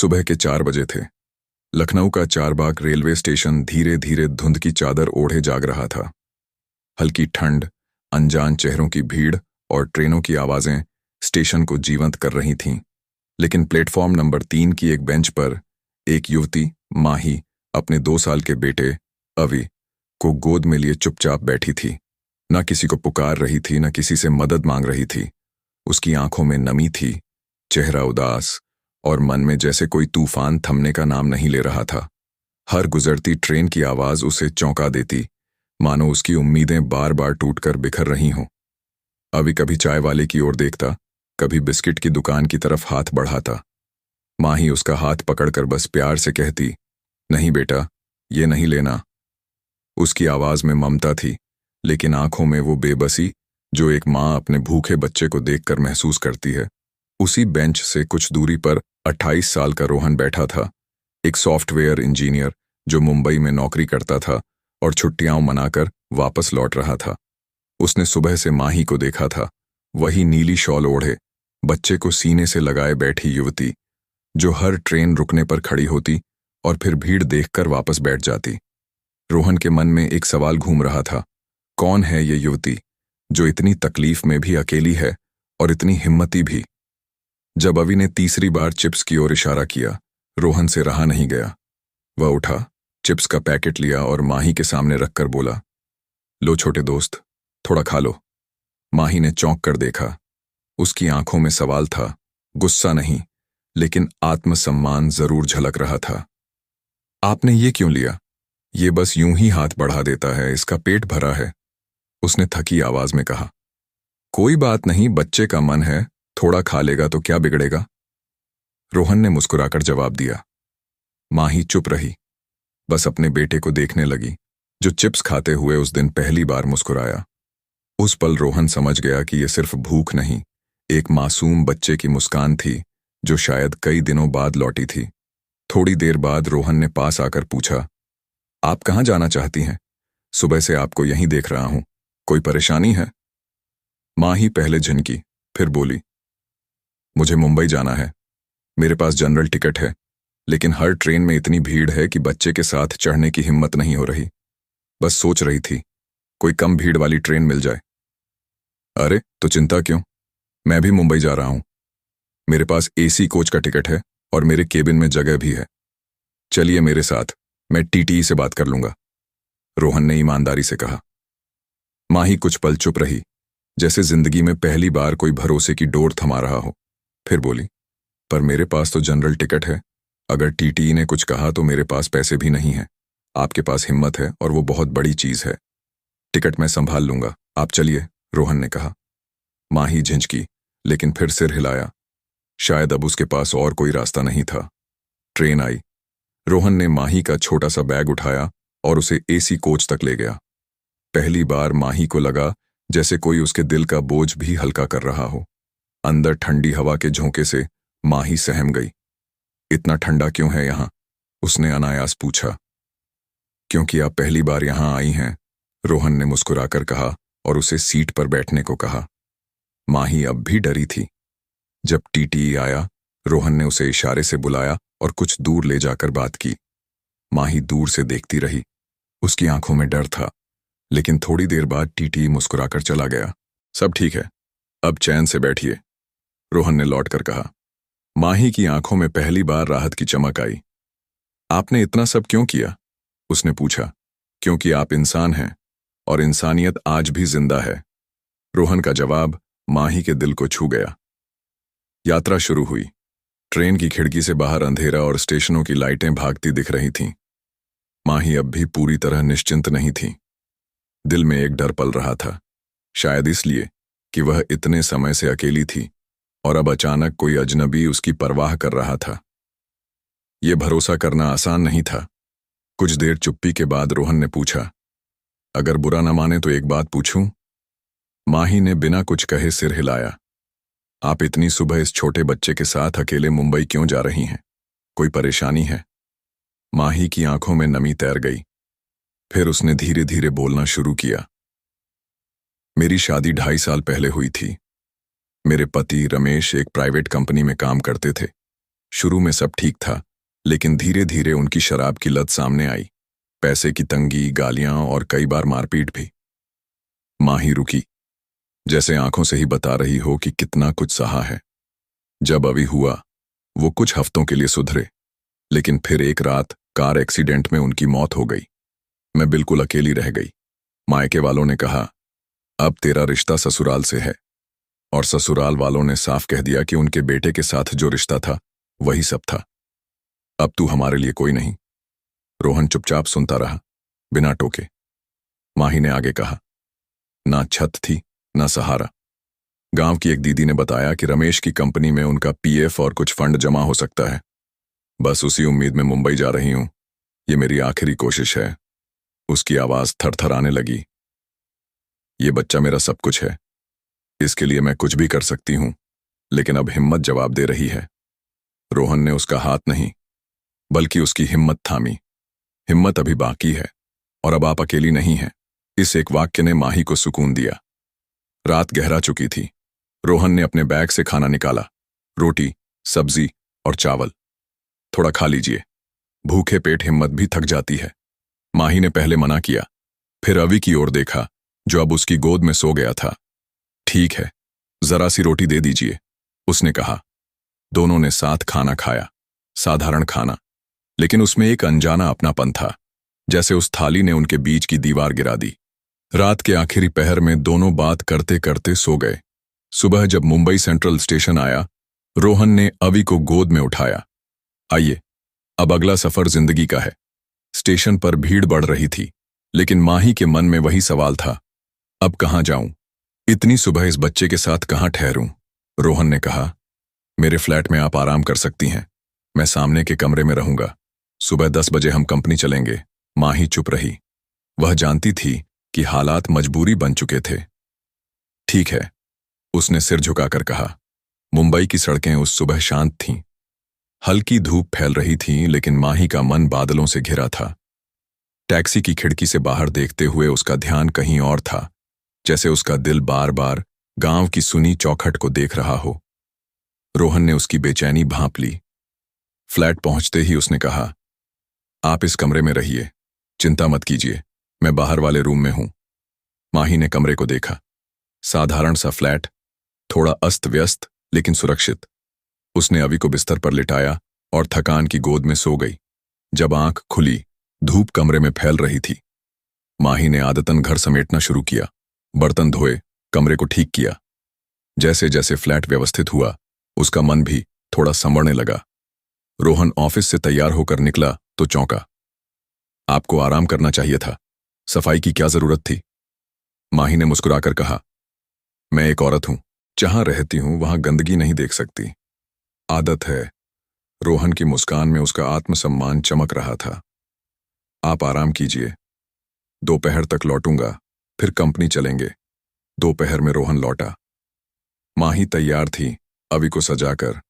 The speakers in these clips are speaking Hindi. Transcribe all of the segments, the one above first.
सुबह के 4 बजे थे। लखनऊ का चारबाग रेलवे स्टेशन धीरे धीरे धुंध की चादर ओढ़े जाग रहा था। हल्की ठंड, अनजान चेहरों की भीड़ और ट्रेनों की आवाजें स्टेशन को जीवंत कर रही थीं। लेकिन प्लेटफॉर्म नंबर 3 की एक बेंच पर एक युवती माही अपने 2 साल के बेटे अवि को गोद में लिए चुपचाप बैठी थी। न किसी को पुकार रही थी, न किसी से मदद मांग रही थी। उसकी आंखों में नमी थी, चेहरा उदास, और मन में जैसे कोई तूफान थमने का नाम नहीं ले रहा था। हर गुजरती ट्रेन की आवाज उसे चौंका देती, मानो उसकी उम्मीदें बार बार टूटकर बिखर रही हों। अवि कभी चाय वाले की ओर देखता, कभी बिस्किट की दुकान की तरफ हाथ बढ़ाता। माही उसका हाथ पकड़कर बस प्यार से कहती, नहीं बेटा, ये नहीं लेना। उसकी आवाज में ममता थी, लेकिन आंखों में वो बेबसी जो एक माँ अपने भूखे बच्चे को देखकर महसूस करती है। उसी बेंच से कुछ दूरी पर 28 साल का रोहन बैठा था, एक सॉफ्टवेयर इंजीनियर जो मुंबई में नौकरी करता था और छुट्टियां मनाकर वापस लौट रहा था। उसने सुबह से माही को देखा था, वही नीली शॉल ओढ़े, बच्चे को सीने से लगाए बैठी युवती जो हर ट्रेन रुकने पर खड़ी होती और फिर भीड़ देखकर वापस बैठ जाती। रोहन के मन में एक सवाल घूम रहा था, कौन है ये युवती जो इतनी तकलीफ में भी अकेली है और इतनी हिम्मती भी। जब अवि ने तीसरी बार चिप्स की ओर इशारा किया, रोहन से रहा नहीं गया। वह उठा, चिप्स का पैकेट लिया और माही के सामने रखकर बोला, लो छोटे दोस्त, थोड़ा खा लो। माही ने चौंक कर देखा। उसकी आंखों में सवाल था, गुस्सा नहीं, लेकिन आत्मसम्मान जरूर झलक रहा था। आपने ये क्यों लिया? ये बस यूं ही हाथ बढ़ा देता है, इसका पेट भरा है, उसने थकी आवाज में कहा। कोई बात नहीं, बच्चे का मन है, थोड़ा खा लेगा तो क्या बिगड़ेगा, रोहन ने मुस्कुराकर जवाब दिया। माही चुप रही, बस अपने बेटे को देखने लगी, जो चिप्स खाते हुए उस दिन पहली बार मुस्कुराया। उस पल रोहन समझ गया कि यह सिर्फ भूख नहीं, एक मासूम बच्चे की मुस्कान थी जो शायद कई दिनों बाद लौटी थी। थोड़ी देर बाद रोहन ने पास आकर पूछा, आप कहाँ जाना चाहती हैं? सुबह से आपको यहीं देख रहा हूं, कोई परेशानी है? माही पहले झिनकी, फिर बोली, मुझे मुंबई जाना है, मेरे पास जनरल टिकट है, लेकिन हर ट्रेन में इतनी भीड़ है कि बच्चे के साथ चढ़ने की हिम्मत नहीं हो रही। बस सोच रही थी कोई कम भीड़ वाली ट्रेन मिल जाए। अरे तो चिंता क्यों, मैं भी मुंबई जा रहा हूं, मेरे पास एसी कोच का टिकट है और मेरे केबिन में जगह भी है। चलिए मेरे साथ, मैं टीटीई से बात कर लूंगा, रोहन ने ईमानदारी से कहा। माही कुछ पल चुप रही, जैसे जिंदगी में पहली बार कोई भरोसे की डोर थमा रहा हो। फिर बोली, पर मेरे पास तो जनरल टिकट है, अगर टीटीई ने कुछ कहा तो मेरे पास पैसे भी नहीं है। आपके पास हिम्मत है और वो बहुत बड़ी चीज है। टिकट मैं संभाल लूंगा, आप चलिए, रोहन ने कहा। माही झिंझकी, लेकिन फिर सिर हिलाया। शायद अब उसके पास और कोई रास्ता नहीं था। ट्रेन आई। रोहन ने माही का छोटा सा बैग उठाया और उसे एसी कोच तक ले गया। पहली बार माही को लगा जैसे कोई उसके दिल का बोझ भी हल्का कर रहा हो। अंदर ठंडी हवा के झोंके से माही सहम गई। इतना ठंडा क्यों है यहां? उसने अनायास पूछा। क्योंकि आप पहली बार यहां आई हैं, रोहन ने मुस्कुराकर कहा और उसे सीट पर बैठने को कहा। माही अब भी डरी थी। जब टीटीई आया, रोहन ने उसे इशारे से बुलाया और कुछ दूर ले जाकर बात की। माही दूर से देखती रही, उसकी आंखों में डर था, लेकिन थोड़ी देर बाद टीटीई मुस्कुराकर चला गया। सब ठीक है, अब चैन से बैठिए, रोहन ने लौटकर कहा। माही की आंखों में पहली बार राहत की चमक आई। आपने इतना सब क्यों किया? उसने पूछा। क्योंकि आप इंसान हैं और इंसानियत आज भी जिंदा है, रोहन का जवाब माही के दिल को छू गया। यात्रा शुरू हुई। ट्रेन की खिड़की से बाहर अंधेरा और स्टेशनों की लाइटें भागती दिख रही थीं। माही अब भी पूरी तरह निश्चिंत नहीं थी। दिल में एक डर पल रहा था, शायद इसलिए कि वह इतने समय से अकेली थी और अब अचानक कोई अजनबी उसकी परवाह कर रहा था। यह भरोसा करना आसान नहीं था। कुछ देर चुप्पी के बाद रोहन ने पूछा, अगर बुरा न माने तो एक बात पूछूं? माही ने बिना कुछ कहे सिर हिलाया। आप इतनी सुबह इस छोटे बच्चे के साथ अकेले मुंबई क्यों जा रही हैं? कोई परेशानी है? माही की आंखों में नमी तैर गई। फिर उसने धीरे धीरे बोलना शुरू किया। मेरी शादी 2.5 साल पहले हुई थी। मेरे पति रमेश एक प्राइवेट कंपनी में काम करते थे। शुरू में सब ठीक था, लेकिन धीरे धीरे उनकी शराब की लत सामने आई। पैसे की तंगी, गालियां और कई बार मारपीट भी। माही रुकी, जैसे आंखों से ही बता रही हो कि कितना कुछ सहा है। जब अभी हुआ, वो कुछ हफ्तों के लिए सुधरे, लेकिन फिर एक रात कार एक्सीडेंट में उनकी मौत हो गई। मैं बिल्कुल अकेली रह गई। मायके वालों ने कहा, अब तेरा रिश्ता ससुराल से है, और ससुराल वालों ने साफ कह दिया कि उनके बेटे के साथ जो रिश्ता था वही सब था। अब तू हमारे लिए कोई नहीं। रोहन चुपचाप सुनता रहा, बिना टोके। माही ने आगे कहा, ना छत थी, ना सहारा। गांव की एक दीदी ने बताया कि रमेश की कंपनी में उनका पीएफ और कुछ फंड जमा हो सकता है। बस उसी उम्मीद में मुंबई जा रही हूं। ये मेरी आखिरी कोशिश है। उसकी आवाज थरथराने लगी। ये बच्चा मेरा सब कुछ है। इसके लिए मैं कुछ भी कर सकती हूं, लेकिन अब हिम्मत जवाब दे रही है। रोहन ने उसका हाथ नहीं, बल्कि उसकी हिम्मत थामी। हिम्मत अभी बाकी है, और अब आप अकेली नहीं हैं। इस एक वाक्य ने माही को सुकून दिया। रात गहरा चुकी थी। रोहन ने अपने बैग से खाना निकाला, रोटी, सब्जी और चावल। थोड़ा खा लीजिए, भूखे पेट हिम्मत भी थक जाती है। माही ने पहले मना किया, फिर अवी की ओर देखा, जो अब उसकी गोद में सो गया था। ठीक है, जरा सी रोटी दे दीजिए, उसने कहा। दोनों ने साथ खाना खाया, साधारण खाना, लेकिन उसमें एक अनजाना अपनापन था, जैसे उस थाली ने उनके बीच की दीवार गिरा दी। रात के आखिरी पहर में दोनों बात करते करते सो गए। सुबह जब मुंबई सेंट्रल स्टेशन आया, रोहन ने अवी को गोद में उठाया। आइए, अब अगला सफर जिंदगी का है। स्टेशन पर भीड़ बढ़ रही थी, लेकिन माही के मन में वही सवाल था, अब कहां जाऊं? इतनी सुबह इस बच्चे के साथ कहां ठहरूं? रोहन ने कहा, मेरे फ्लैट में आप आराम कर सकती हैं। मैं सामने के कमरे में रहूंगा। सुबह 10 बजे हम कंपनी चलेंगे। माही चुप रही। वह जानती थी कि हालात मजबूरी बन चुके थे। ठीक है, उसने सिर झुकाकर कहा। मुंबई की सड़कें उस सुबह शांत थीं। हल्की धूप फैल रही थी, लेकिन माही का मन बादलों से घिरा था। टैक्सी की खिड़की से बाहर देखते हुए उसका ध्यान कहीं और था, जैसे उसका दिल बार बार गांव की सुनी चौखट को देख रहा हो। रोहन ने उसकी बेचैनी भांप ली। फ्लैट पहुंचते ही उसने कहा, आप इस कमरे में रहिए, चिंता मत कीजिए, मैं बाहर वाले रूम में हूं। माही ने कमरे को देखा। साधारण सा फ्लैट, थोड़ा अस्त व्यस्त लेकिन सुरक्षित। उसने अवी को बिस्तर पर लिटाया और थकान की गोद में सो गई। जब आंख खुली, धूप कमरे में फैल रही थी। माही ने आदतन घर समेटना शुरू किया, बर्तन धोए, कमरे को ठीक किया। जैसे जैसे फ्लैट व्यवस्थित हुआ, उसका मन भी थोड़ा संवरने लगा। रोहन ऑफिस से तैयार होकर निकला तो चौंका। आपको आराम करना चाहिए था, सफाई की क्या जरूरत थी? माही ने मुस्कुराकर कहा, मैं एक औरत हूं, जहां रहती हूं वहां गंदगी नहीं देख सकती। आदत है। रोहन की मुस्कान में उसका आत्मसम्मान चमक रहा था। आप आराम कीजिए, दोपहर तक लौटूंगा, फिर कंपनी चलेंगे। दोपहर में रोहन लौटा। माही तैयार थी, अवी को सजाकर,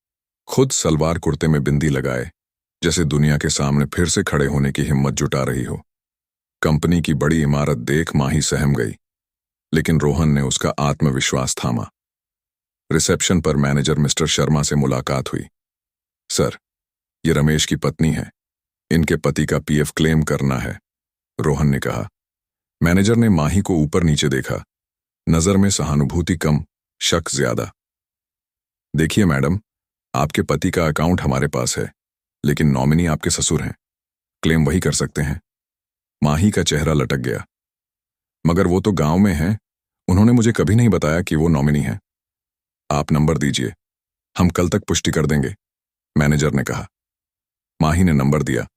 खुद सलवार कुर्ते में बिंदी लगाए, जैसे दुनिया के सामने फिर से खड़े होने की हिम्मत जुटा रही हो। कंपनी की बड़ी इमारत देख माही सहम गई, लेकिन रोहन ने उसका आत्मविश्वास थामा। रिसेप्शन पर मैनेजर मिस्टर शर्मा से मुलाकात हुई। सर, ये रमेश की पत्नी है, इनके पति का पीएफ क्लेम करना है, रोहन ने कहा। मैनेजर ने माही को ऊपर नीचे देखा, नजर में सहानुभूति कम, शक ज्यादा। देखिए मैडम, आपके पति का अकाउंट हमारे पास है, लेकिन नॉमिनी आपके ससुर हैं, क्लेम वही कर सकते हैं। माही का चेहरा लटक गया। मगर वो तो गांव में हैं, उन्होंने मुझे कभी नहीं बताया कि वो नॉमिनी है। आप नंबर दीजिए, हम कल तक पुष्टि कर देंगे, मैनेजर ने कहा। माही ने नंबर दिया,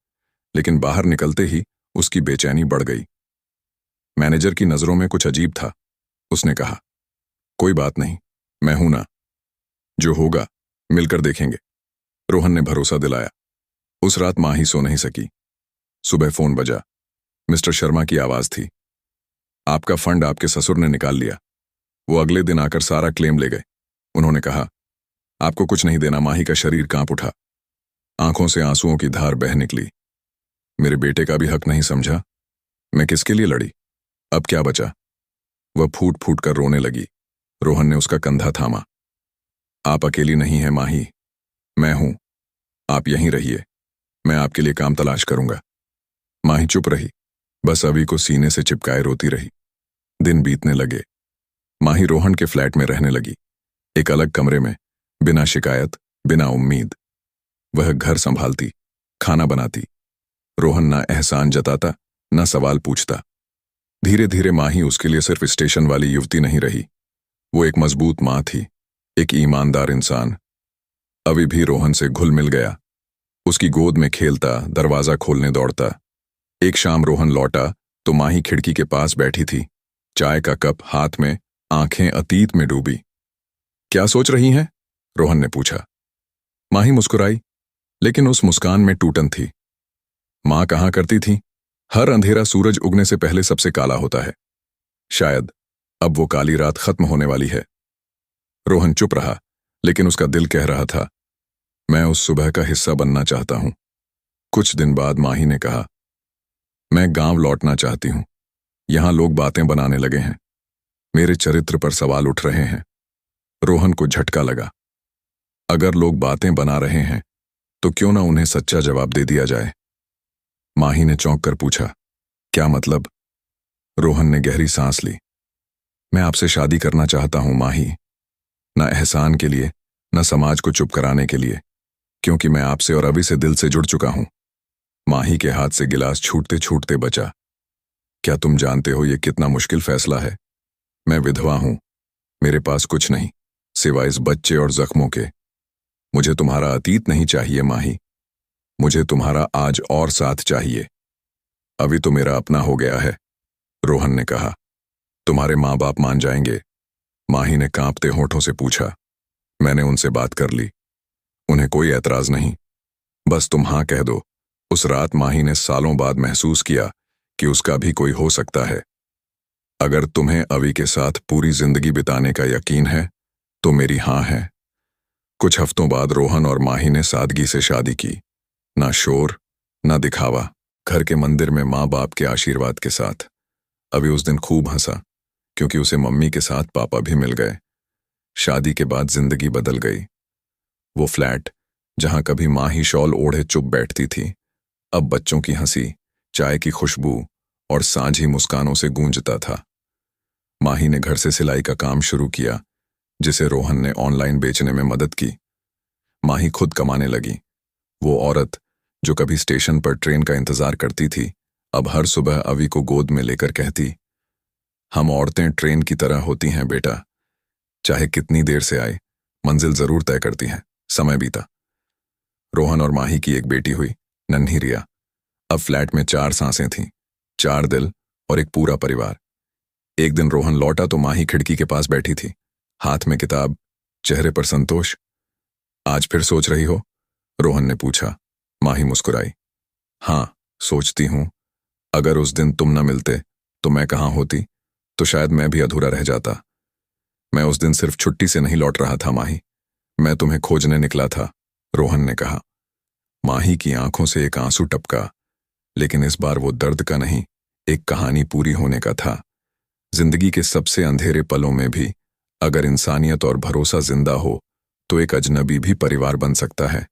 लेकिन बाहर निकलते ही उसकी बेचैनी बढ़ गई। मैनेजर की नजरों में कुछ अजीब था। उसने कहा, कोई बात नहीं, मैं हूं ना, जो होगा मिलकर देखेंगे। रोहन ने भरोसा दिलाया। उस रात माही सो नहीं सकी। सुबह फोन बजा। मिस्टर शर्मा की आवाज थी। आपका फंड आपके ससुर ने निकाल लिया। वो अगले दिन आकर सारा क्लेम ले गए। उन्होंने कहा, आपको कुछ नहीं देना। माही का शरीर कांप उठा, आंखों से आंसुओं की धार बह निकली। मेरे बेटे का भी हक नहीं समझा? मैं किसके लिए लड़ी? अब क्या बचा? वह फूट फूट कर रोने लगी। रोहन ने उसका कंधा थामा। आप अकेली नहीं हैं माही, मैं हूं। आप यहीं रहिए, मैं आपके लिए काम तलाश करूंगा। माही चुप रही, बस अवी को सीने से चिपकाए रोती रही। दिन बीतने लगे। माही रोहन के फ्लैट में रहने लगी, एक अलग कमरे में, बिना शिकायत, बिना उम्मीद। वह घर संभालती, खाना बनाती। रोहन ना एहसान जताता, ना सवाल पूछता। धीरे धीरे माही उसके लिए सिर्फ स्टेशन वाली युवती नहीं रही, वो एक मजबूत माँ थी, एक ईमानदार इंसान। अभी भी रोहन से घुल मिल गया, उसकी गोद में खेलता, दरवाजा खोलने दौड़ता। एक शाम रोहन लौटा तो माही खिड़की के पास बैठी थी, चाय का कप हाथ में, आंखें अतीत में डूबी। क्या सोच रही हैं? रोहन ने पूछा। माही मुस्कुराई, लेकिन उस मुस्कान में टूटन थी। माँ कहा करती थी, हर अंधेरा सूरज उगने से पहले सबसे काला होता है। शायद अब वो काली रात खत्म होने वाली है। रोहन चुप रहा, लेकिन उसका दिल कह रहा था, मैं उस सुबह का हिस्सा बनना चाहता हूं। कुछ दिन बाद माही ने कहा, मैं गांव लौटना चाहती हूं। यहां लोग बातें बनाने लगे हैं, मेरे चरित्र पर सवाल उठ रहे हैं। रोहन को झटका लगा। अगर लोग बातें बना रहे हैं तो क्यों ना उन्हें सच्चा जवाब दे दिया जाए। माही ने चौंक कर पूछा, क्या मतलब? रोहन ने गहरी सांस ली। मैं आपसे शादी करना चाहता हूं माही, न एहसान के लिए, न समाज को चुप कराने के लिए, क्योंकि मैं आपसे और अभी से दिल से जुड़ चुका हूं। माही के हाथ से गिलास छूटते छूटते बचा। क्या तुम जानते हो ये कितना मुश्किल फैसला है? मैं विधवा हूं, मेरे पास कुछ नहीं सिवाय इस बच्चे और जख्मों के। मुझे तुम्हारा अतीत नहीं चाहिए माही, मुझे तुम्हारा आज और साथ चाहिए। अभी तो मेरा अपना हो गया है, रोहन ने कहा। तुम्हारे माँ बाप मान जाएंगे? माही ने कांपते होठों से पूछा। मैंने उनसे बात कर ली, उन्हें कोई ऐतराज नहीं, बस तुम हाँ कह दो। उस रात माही ने सालों बाद महसूस किया कि उसका भी कोई हो सकता है। अगर तुम्हें अवी के साथ पूरी जिंदगी बिताने का यकीन है तो मेरी हाँ है। कुछ हफ्तों बाद रोहन और माही ने सादगी से शादी की, ना शोर, ना दिखावा, घर के मंदिर में माँ बाप के आशीर्वाद के साथ। अभी उस दिन खूब हंसा, क्योंकि उसे मम्मी के साथ पापा भी मिल गए। शादी के बाद जिंदगी बदल गई। वो फ्लैट, जहां कभी माँ ही शॉल ओढ़े चुप बैठती थी, अब बच्चों की हंसी, चाय की खुशबू और सांझी मुस्कानों से गूंजता था। माही ने घर से सिलाई का काम शुरू किया, जिसे रोहन ने ऑनलाइन बेचने में मदद की। माही खुद कमाने लगी। वो औरत जो कभी स्टेशन पर ट्रेन का इंतजार करती थी, अब हर सुबह अवी को गोद में लेकर कहती, हम औरतें ट्रेन की तरह होती हैं बेटा, चाहे कितनी देर से आए, मंजिल जरूर तय करती हैं। समय बीता। रोहन और माही की एक बेटी हुई, नन्ही रिया। अब फ्लैट में 4 सांसें थीं, 4 दिल और एक पूरा परिवार। एक दिन रोहन लौटा तो माही खिड़की के पास बैठी थी, हाथ में किताब, चेहरे पर संतोष। आज फिर सोच रही हो? रोहन ने पूछा। माही मुस्कुराई। हाँ, सोचती हूं। अगर उस दिन तुम न मिलते तो मैं कहाँ होती, तो शायद मैं भी अधूरा रह जाता। मैं उस दिन सिर्फ छुट्टी से नहीं लौट रहा था माही, मैं तुम्हें खोजने निकला था, रोहन ने कहा। माही की आंखों से एक आंसू टपका, लेकिन इस बार वो दर्द का नहीं, एक कहानी पूरी होने का था। जिंदगी के सबसे अंधेरे पलों में भी अगर इंसानियत और भरोसा जिंदा हो तो एक अजनबी भी परिवार बन सकता है।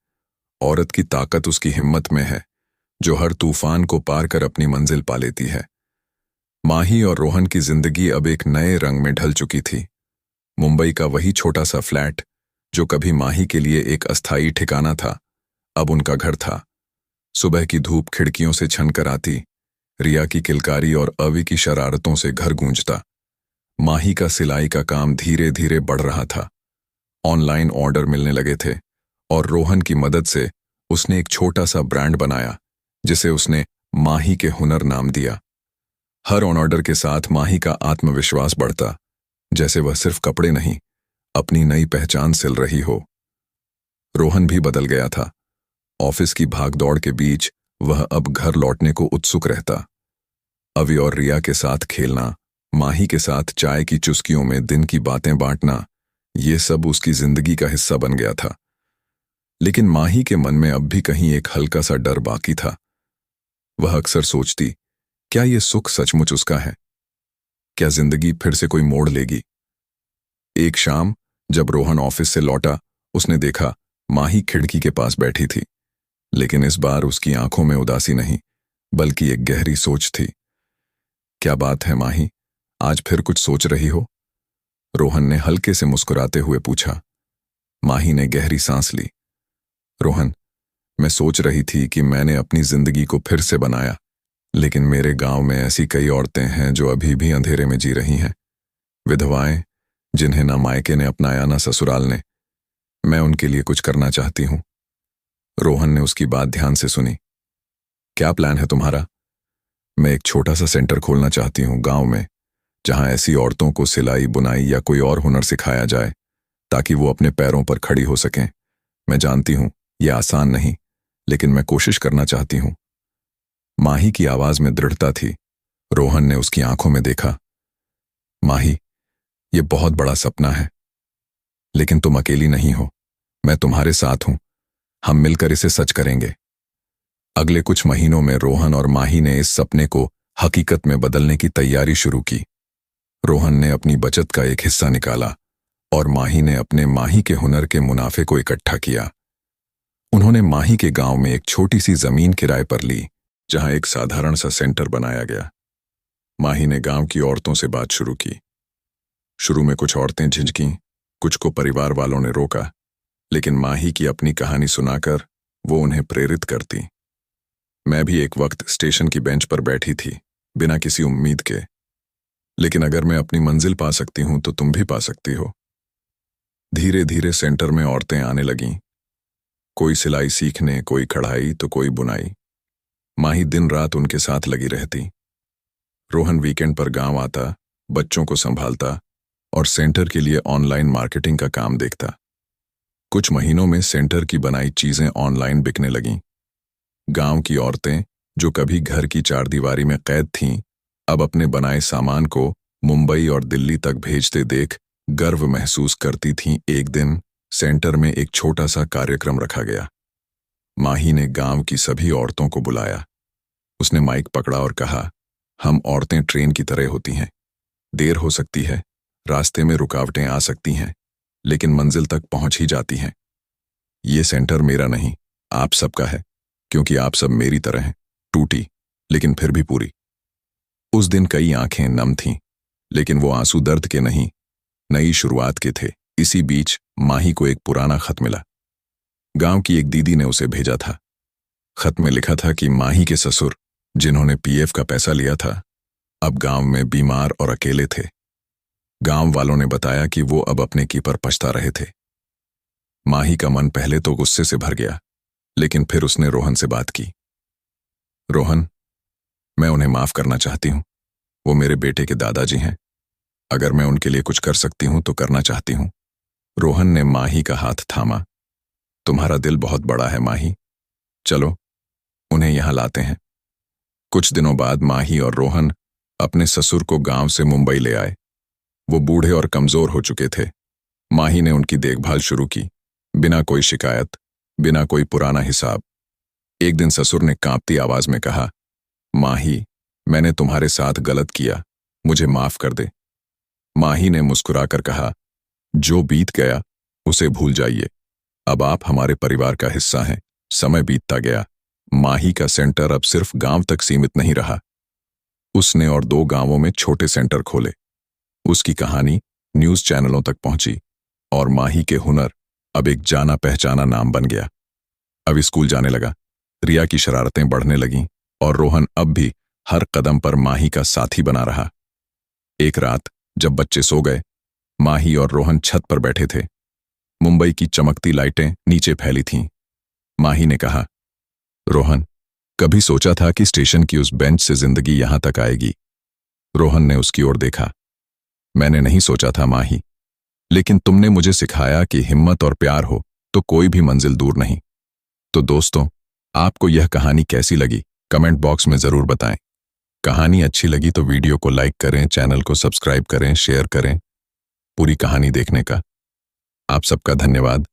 औरत की ताकत उसकी हिम्मत में है, जो हर तूफान को पार कर अपनी मंजिल पा लेती है। माही और रोहन की जिंदगी अब एक नए रंग में ढल चुकी थी। मुंबई का वही छोटा सा फ्लैट, जो कभी माही के लिए एक अस्थायी ठिकाना था, अब उनका घर था। सुबह की धूप खिड़कियों से छनकर आती, रिया की किलकारी और अवी की शरारतों से घर गूंजता। माही का सिलाई का काम धीरे धीरे बढ़ रहा था। ऑनलाइन ऑर्डर मिलने लगे थे और रोहन की मदद से उसने एक छोटा सा ब्रांड बनाया, जिसे उसने माही के हुनर नाम दिया। हर ऑर्डर के साथ माही का आत्मविश्वास बढ़ता, जैसे वह सिर्फ कपड़े नहीं, अपनी नई पहचान सिल रही हो। रोहन भी बदल गया था। ऑफिस की भागदौड़ के बीच वह अब घर लौटने को उत्सुक रहता। अवी और रिया के साथ खेलना, माही के साथ चाय की चुस्कियों में दिन की बातें बांटना, ये सब उसकी जिंदगी का हिस्सा बन गया था। लेकिन माही के मन में अब भी कहीं एक हल्का सा डर बाकी था। वह अक्सर सोचती, क्या ये सुख सचमुच उसका है? क्या जिंदगी फिर से कोई मोड़ लेगी? एक शाम जब रोहन ऑफिस से लौटा, उसने देखा माही खिड़की के पास बैठी थी, लेकिन इस बार उसकी आंखों में उदासी नहीं, बल्कि एक गहरी सोच थी। क्या बात है माही, आज फिर कुछ सोच रही हो? रोहन ने हल्के से मुस्कुराते हुए पूछा। माही ने गहरी सांस ली। रोहन, मैं सोच रही थी कि मैंने अपनी जिंदगी को फिर से बनाया, लेकिन मेरे गांव में ऐसी कई औरतें हैं जो अभी भी अंधेरे में जी रही हैं। विधवाएं, जिन्हें ना मायके ने अपनाया ना ससुराल ने। मैं उनके लिए कुछ करना चाहती हूं। रोहन ने उसकी बात ध्यान से सुनी। क्या प्लान है तुम्हारा? मैं एक छोटा सा सेंटर खोलना चाहती हूं गांव में, जहां ऐसी औरतों को सिलाई, बुनाई या कोई और हुनर सिखाया जाए, ताकि वो अपने पैरों पर खड़ी हो सकें। मैं जानती हूं यह आसान नहीं, लेकिन मैं कोशिश करना चाहती हूं। माही की आवाज में दृढ़ता थी। रोहन ने उसकी आंखों में देखा। माही, ये बहुत बड़ा सपना है, लेकिन तुम अकेली नहीं हो। मैं तुम्हारे साथ हूं। हम मिलकर इसे सच करेंगे। अगले कुछ महीनों में रोहन और माही ने इस सपने को हकीकत में बदलने की तैयारी शुरू की। रोहन ने अपनी बचत का एक हिस्सा निकाला और माही ने अपने माही के हुनर के मुनाफे को इकट्ठा किया। उन्होंने माही के गांव में एक छोटी सी जमीन किराए पर ली, जहां एक साधारण सा सेंटर बनाया गया। माही ने गांव की औरतों से बात शुरू की। शुरू में कुछ औरतें झिझकीं, कुछ को परिवार वालों ने रोका, लेकिन माही की अपनी कहानी सुनाकर वो उन्हें प्रेरित करती। मैं भी एक वक्त स्टेशन की बेंच पर बैठी थी, बिना किसी उम्मीद के। लेकिन अगर मैं अपनी मंजिल पा सकती हूं तो तुम भी पा सकती हो। धीरे धीरे सेंटर में औरतें आने लगीं। कोई सिलाई सीखने, कोई कढ़ाई तो कोई बुनाई। माही दिन रात उनके साथ लगी रहती। रोहन वीकेंड पर गांव आता, बच्चों को संभालता और सेंटर के लिए ऑनलाइन मार्केटिंग का काम देखता। कुछ महीनों में सेंटर की बनाई चीजें ऑनलाइन बिकने लगीं। गांव की औरतें, जो कभी घर की चारदीवारी में कैद थीं, अब अपने बनाए सामान को मुंबई और दिल्ली तक भेजते देख गर्व महसूस करती थीं। एक दिन सेंटर में एक छोटा सा कार्यक्रम रखा गया। माही ने गांव की सभी औरतों को बुलाया। उसने माइक पकड़ा और कहा, हम औरतें ट्रेन की तरह होती हैं। देर हो सकती है, रास्ते में रुकावटें आ सकती हैं, लेकिन मंजिल तक पहुंच ही जाती हैं। ये सेंटर मेरा नहीं, आप सबका है, क्योंकि आप सब मेरी तरह हैं, टूटी लेकिन फिर भी पूरी। उस दिन कई आंखें नम थीं, लेकिन वो आंसू दर्द के नहीं, नई शुरुआत के थे। इसी बीच माही को एक पुराना खत मिला। गांव की एक दीदी ने उसे भेजा था। खत में लिखा था कि माही के ससुर, जिन्होंने पीएफ का पैसा लिया था, अब गांव में बीमार और अकेले थे। गांव वालों ने बताया कि वो अब अपने की पर पछता रहे थे। माही का मन पहले तो गुस्से से भर गया, लेकिन फिर उसने रोहन से बात की। रोहन, मैं उन्हें माफ करना चाहती हूं। वो मेरे बेटे के दादाजी हैं। अगर मैं उनके लिए कुछ कर सकती हूं तो करना चाहती हूं। रोहन ने माही का हाथ थामा। तुम्हारा दिल बहुत बड़ा है माही। चलो, उन्हें यहां लाते हैं। कुछ दिनों बाद माही और रोहन अपने ससुर को गांव से मुंबई ले आए। वो बूढ़े और कमजोर हो चुके थे। माही ने उनकी देखभाल शुरू की, बिना कोई शिकायत, बिना कोई पुराना हिसाब। एक दिन ससुर ने कांपती आवाज में कहा, माही, मैंने तुम्हारे साथ गलत किया, मुझे माफ कर दे। माही ने मुस्कुराकर कहा, जो बीत गया उसे भूल जाइए। अब आप हमारे परिवार का हिस्सा हैं। समय बीतता गया। माही का सेंटर अब सिर्फ गांव तक सीमित नहीं रहा। उसने और 2 गांवों में छोटे सेंटर खोले। उसकी कहानी न्यूज चैनलों तक पहुंची और माही के हुनर अब एक जाना पहचाना नाम बन गया। अब स्कूल जाने लगा। रिया की शरारतें बढ़ने लगीं और रोहन अब भी हर कदम पर माही का साथी बना रहा। एक रात जब बच्चे सो गए, माही और रोहन छत पर बैठे थे। मुंबई की चमकती लाइटें नीचे फैली थीं। माही ने कहा, रोहन, कभी सोचा था कि स्टेशन की उस बेंच से जिंदगी यहां तक आएगी? रोहन ने उसकी ओर देखा। मैंने नहीं सोचा था माही, लेकिन तुमने मुझे सिखाया कि हिम्मत और प्यार हो तो कोई भी मंजिल दूर नहीं। तो दोस्तों, आपको यह कहानी कैसी लगी कमेंट बॉक्स में जरूर बताएं। कहानी अच्छी लगी तो वीडियो को लाइक करें, चैनल को सब्सक्राइब करें, शेयर करें। पूरी कहानी देखने का आप सबका धन्यवाद।